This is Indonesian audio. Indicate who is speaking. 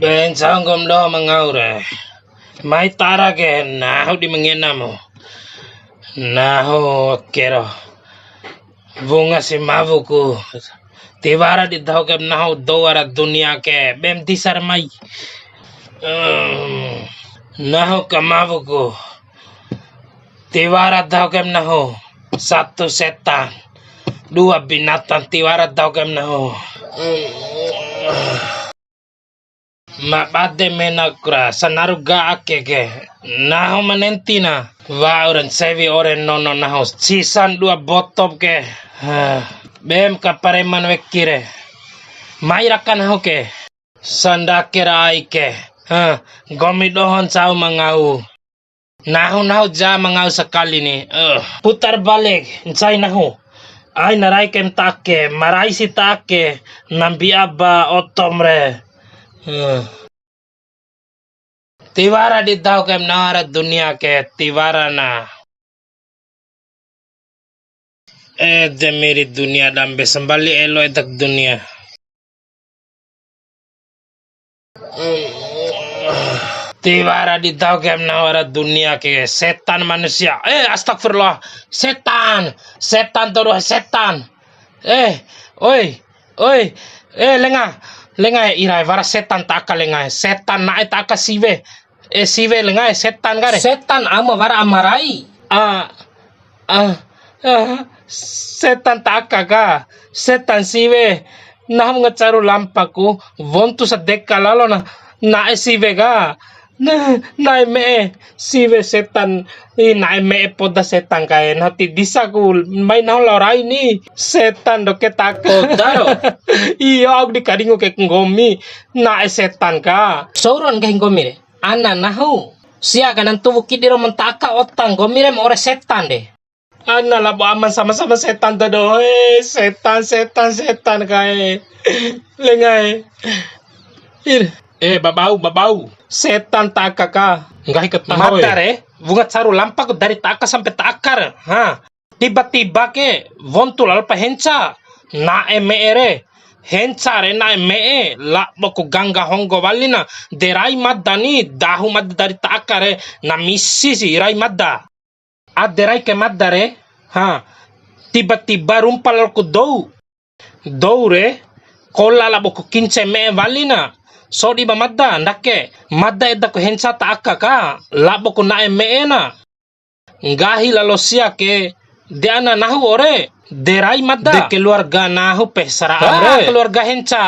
Speaker 1: Bensang gom do mangaure. Mai tara ke nahu di mengenamo. Nahu kero. Bunga si mavuku. Tiwara di tahu ke nahu doara dunia ke bem disar mai. Nahu ke mavuku. Tiwara tahu ke nahu. Satu setan. Dua binatang tiwara tahu ke nahu. Mabade menakra sanaruga akeke naho manentina wa oren sevi oren nono naho sisan dua botop ke bem kapareman wekire mairakan hoke sandakira aike gomi dohon sau mangau naho ja mangau sekali nih putar balik ncai naho ai narai kem take marai si take nambi aba otomre तिवारा दिताओ के नारा दुनिया के तिवारा ना दे मेरी दुनिया डम्बे संभाली एलो तक दुनिया तिवारा दिताओ के नारा दुनिया के setan manusia astagfirullah setan terus setan oi lenga irai vara setan taka lenga setan na taka sive sive lenga setan gare setan ama vara amarai setan taka ga setan sive nah ngacaru lampaku vontu sa dekalalo na sive ga na me sive setan na me poda setan kae hati disaku mai na lorai ni setan do ke tako daro iya og di kadingo ke ngomi na setan ka sauron ke ngomi re ana nahu sia kanan tubuh kidiro mentaka otang ngomi re ore setan deh ana lah aman sama-sama setan tado setan kae lengai babau setan taka ka nggak ikut matare bunga caru lampak dari taka sampai takar tiba-tiba ke vontul alpa henca na ere henca re na la boku gangga hongo walina derai madani dahu mad dari takare na misi si rai madda derai ke madare tiba-tiba rumpal ku dou re kola la boku kince walina so di ba madda ndake madda edda ko henca taka ka labo ko na na ngahi lalo sia ke de ana nahu ore derai madda de keluarga nahu pesara keluarga henca